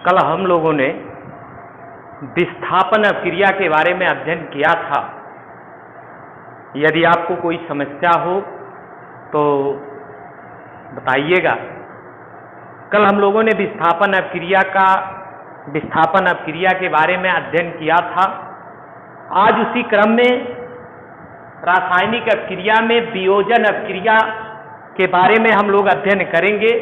कल हम लोगों ने विस्थापन अपक्रिया के बारे में अध्ययन किया था। यदि आपको कोई समस्या हो तो बताइएगा। कल हम लोगों ने विस्थापन अपक्रिया के बारे में अध्ययन किया था। आज उसी क्रम में रासायनिक अपक्रिया में वियोजन अपक्रिया के बारे में हम लोग अध्ययन करेंगे।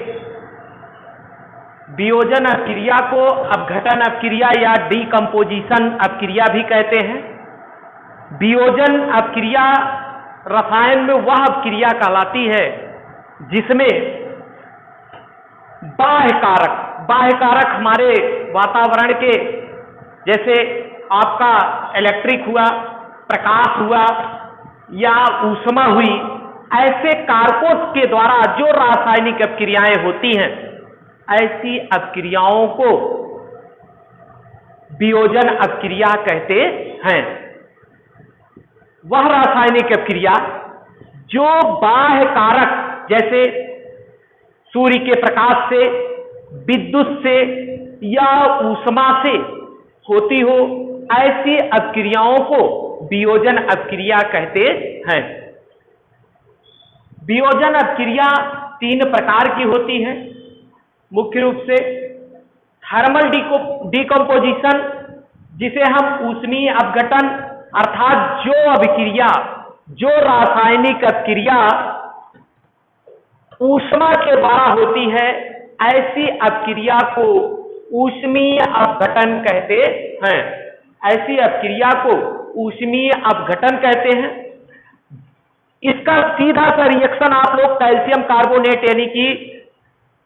वियोजन अपक्रिया को अपघटन अपक्रिया या डीकम्पोजिशन अपक्रिया भी कहते हैं। वियोजन अपक्रिया रसायन में वह अपक्रिया कहलाती है जिसमें बाह्य कारक हमारे वातावरण के, जैसे आपका इलेक्ट्रिक हुआ, प्रकाश हुआ या ऊष्मा हुई, ऐसे कारकों के द्वारा जो रासायनिक अपक्रियाएं होती हैं, ऐसी अपक्रियाओं को वियोजन अपक्रिया कहते हैं। वह रासायनिक अपक्रिया जो बाह्य कारक जैसे सूर्य के प्रकाश से, विद्युत से या ऊष्मा से होती हो, ऐसी अपक्रियाओं को वियोजन अपक्रिया कहते हैं। वियोजन अपक्रिया 3 प्रकार की होती है। मुख्य रूप से थर्मल डीकम्पोजिशन, जिसे हम ऊष्मीय अपघटन, अर्थात जो रासायनिक अपक्रिया ऊष्मा के द्वारा होती है, ऐसी अपक्रिया को ऊष्मीय अपघटन कहते हैं। ऐसी अपक्रिया को ऊष्मीय अपघटन कहते हैं। इसका सीधा सा रिएक्शन आप लोग कैल्शियम कार्बोनेट यानी कि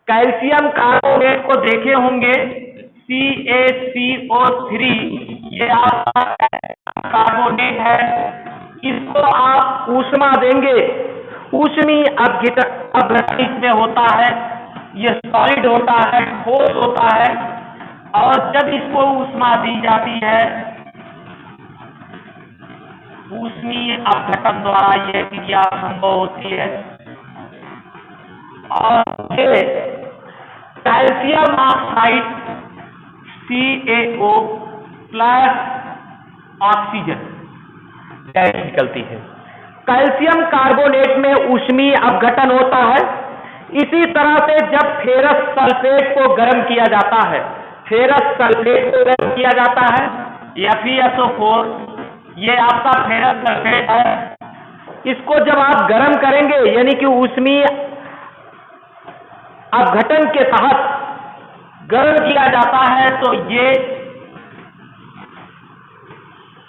कैल्शियम कार्बोनेट को देखे होंगे, CaCO3, ये आपका कार्बोनेट है। इसको आप ऊष्मा देंगे, ऊष्मीय अपघटन इसमें होता है। ये सॉलिड होता है, ठोस होता है, और जब इसको ऊष्मा दी जाती है, ऊष्मीय अपघटन द्वारा यह क्रिया संभव होती है और calcium oxide CaO plus oxygen gas निकलती है। कैल्शियम कार्बोनेट में ऊष्मीय अपघटन होता है। इसी तरह से जब फेरस सल्फेट को गर्म किया जाता है, FeSO4, ये आपका फेरस सल्फेट है। इसको जब आप गर्म करेंगे, यानी कि ऊष्मीय अपघटन के तहत गर्म किया जाता है, तो ये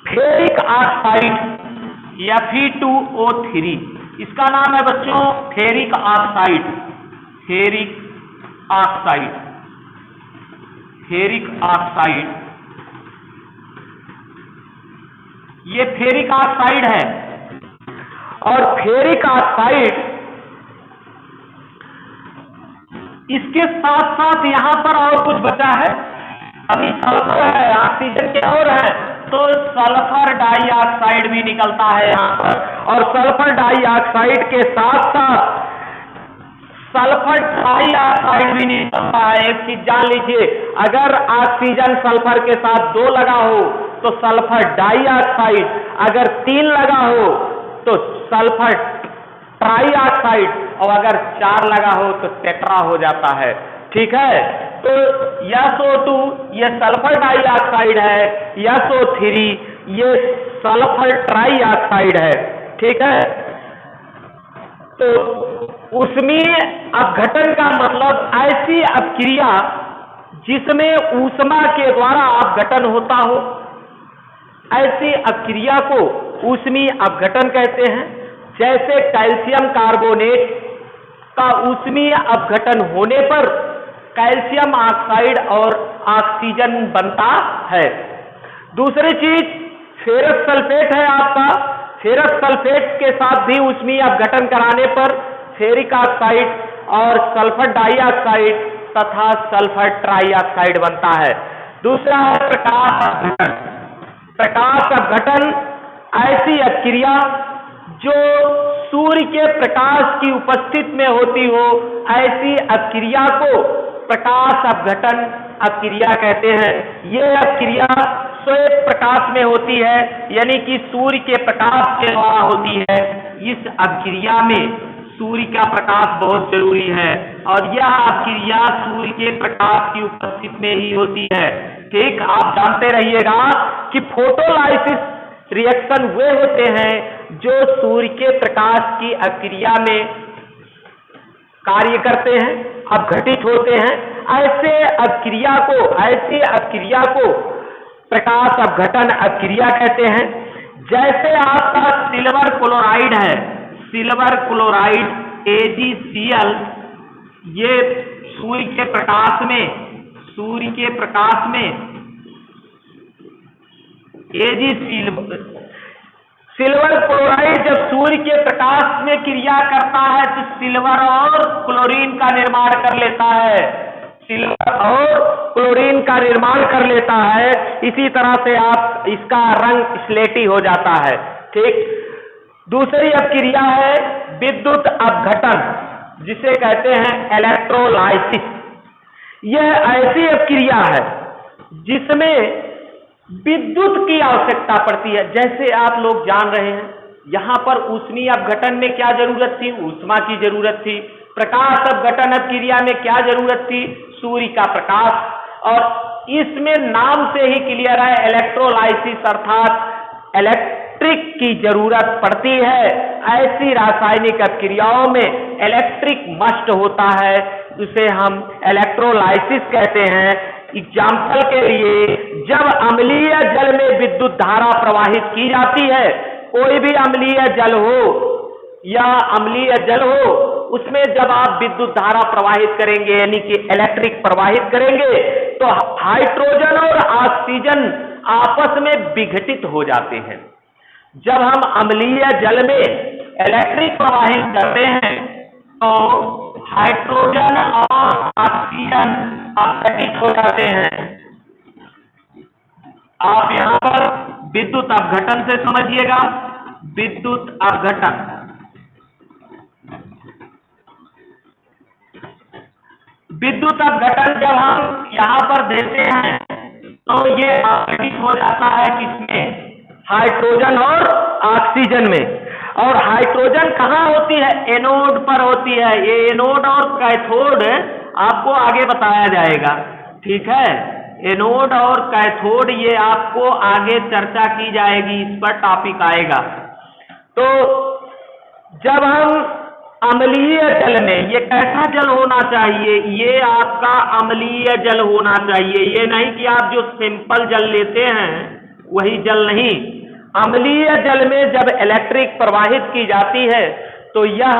फेरिक ऑक्साइड Fe2O3, इसका नाम है बच्चों फेरिक ऑक्साइड। ये फेरिक ऑक्साइड है। और फेरिक ऑक्साइड इसके साथ साथ यहां पर और कुछ बचा है। अभी सल्फर है, ऑक्सीजन के और है, तो सल्फर डाइऑक्साइड भी निकलता है यहां पर। और सल्फर डाइऑक्साइड के साथ साथ सल्फर ट्राइऑक्साइड भी निकलता है। एक चीज जान लीजिए, अगर ऑक्सीजन सल्फर के साथ 2 लगा हो तो सल्फर डाइऑक्साइड, अगर 3 लगा हो तो सल्फर ट्राइऑक्साइड, और अगर 4 लगा हो तो टेट्रा हो जाता है। ठीक है, तो SO2 ये सल्फर डाइऑक्साइड है, SO3 ये सल्फर ट्राइऑक्साइड है। ठीक है, तो ऊष्मीय अपघटन का मतलब ऐसी अपक्रिया जिसमें ऊष्मा के द्वारा अपघटन होता हो, ऐसी अपक्रिया को ऊष्मीय अपघटन कहते हैं। जैसे कैल्शियम कार्बोनेट का ऊष्मीय अपघटन होने पर कैल्शियम ऑक्साइड और ऑक्सीजन बनता है। दूसरी चीज फेरस सल्फेट है आपका। फेरस सल्फेट के साथ भी ऊष्मीय अपघटन कराने पर फेरिक ऑक्साइड और सल्फर डाइऑक्साइड तथा सल्फर ट्राइऑक्साइड बनता है। दूसरा है प्रकाश अपघटन, ऐसी अपक्रिया जो सूर्य के प्रकाश की उपस्थिति में होती हो, ऐसी अपक्रिया को प्रकाश अपघटन अपक्रिया कहते हैं। यह अपक्रिया श्वेत प्रकाश में होती है, यानी कि सूर्य के प्रकाश के द्वारा होती है। इस अपक्रिया में सूर्य का प्रकाश बहुत जरूरी है और यह अपक्रिया सूर्य के प्रकाश की उपस्थिति में ही होती है। ठीक, आप जानते रहिएगा कि फोटोलाइसिस रिएक्शन वे होते हैं जो सूर्य के प्रकाश की अपक्रिया में कार्य करते हैं, अपघटित होते हैं। ऐसी अपक्रिया को प्रकाश अपघटन अपक्रिया कहते हैं। जैसे आपका सिल्वर क्लोराइड है, सिल्वर क्लोराइड AgCl, ये सूर्य के प्रकाश में सिल्वर क्लोराइड जब सूर्य के प्रकाश में क्रिया करता है तो सिल्वर और क्लोरीन का निर्माण कर लेता है, सिल्वर और क्लोरीन का निर्माण कर लेता है। इसी तरह से आप इसका रंग स्लेटी हो जाता है। ठीक, दूसरी अपक्रिया है विद्युत अपघटन, जिसे कहते हैं इलेक्ट्रोलाइसिस। यह ऐसी अपक्रिया है जिसमें विद्युत की आवश्यकता पड़ती है। जैसे आप लोग जान रहे हैं, यहाँ पर ऊष्मीय अपघटन में क्या जरूरत थी? ऊष्मा की जरूरत थी। प्रकाश अपघटन अपक्रिया में क्या जरूरत थी? सूर्य का प्रकाश। और इसमें नाम से ही क्लियर है, इलेक्ट्रोलाइसिस अर्थात इलेक्ट्रिक की जरूरत पड़ती है। ऐसी रासायनिक अपक्रियाओं में इलेक्ट्रिक मस्ट होता है, उसे हम इलेक्ट्रोलाइसिस कहते हैं। एग्जाम्पल के लिए, जब अम्लीय जल में विद्युत धारा प्रवाहित की जाती है, कोई भी अम्लीय जल हो या अम्लीय जल हो, उसमें जब आप विद्युत धारा प्रवाहित करेंगे यानी कि इलेक्ट्रिक प्रवाहित करेंगे तो हाइड्रोजन और ऑक्सीजन आपस में विघटित हो जाते हैं। जब हम अम्लीय जल में इलेक्ट्रिक प्रवाहित करते हैं तो हाइड्रोजन और ऑक्सीजन अपघटित हो जाते हैं। आप यहां पर विद्युत अपघटन से समझिएगा, विद्युत अपघटन। विद्युत अपघटन जब हम यहां पर देते हैं तो ये अपघटित हो जाता है किसमें? हाइड्रोजन और ऑक्सीजन में। और हाइड्रोजन कहाँ होती है? एनोड पर होती है। ये एनोड और कैथोड आपको आगे बताया जाएगा। ठीक है, एनोड और कैथोड ये आपको आगे चर्चा की जाएगी, इस पर टॉपिक आएगा। तो जब हम अम्लीय जल में, ये कैसा जल होना चाहिए? ये आपका अम्लीय जल होना चाहिए। ये नहीं कि आप जो सिंपल जल लेते हैं वही जल नहीं। अम्लीय जल में जब इलेक्ट्रिक प्रवाहित की जाती है तो यह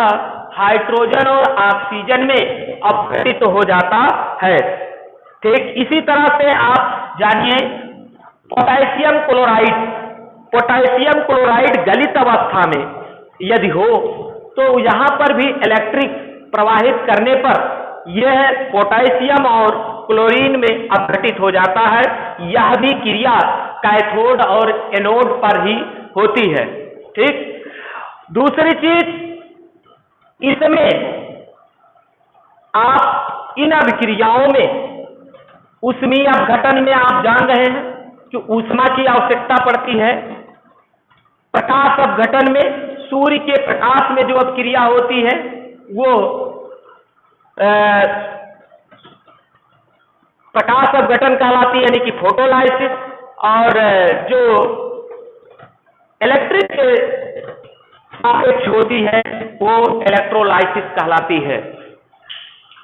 हाइड्रोजन और ऑक्सीजन में अपघटित हो जाता है। ठीक, इसी तरह से आप जानिए पोटेशियम क्लोराइड। पोटेशियम क्लोराइड गलित अवस्था में यदि हो तो यहाँ पर भी इलेक्ट्रिक प्रवाहित करने पर यह पोटेशियम और क्लोरीन में अपघटित हो जाता है। यह भी क्रिया कैथोड और एनोड पर ही होती है। ठीक, दूसरी चीज, इसमें आप इन अभिक्रियाओं में ऊष्मीय अपघटन में आप जान रहे हैं कि ऊष्मा की आवश्यकता पड़ती है। प्रकाश अपघटन में सूर्य के प्रकाश में जो अपक्रिया होती है वो प्रकाश अपघटन कहलाती है, यानी कि फोटोलाइसिस। और जो इलेक्ट्रिक सापेक्ष होती है वो इलेक्ट्रोलाइसिस कहलाती है।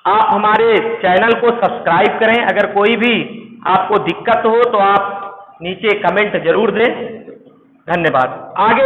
आप हमारे चैनल को सब्सक्राइब करें। अगर कोई भी आपको दिक्कत हो तो आप नीचे कमेंट जरूर दें। धन्यवाद। आगे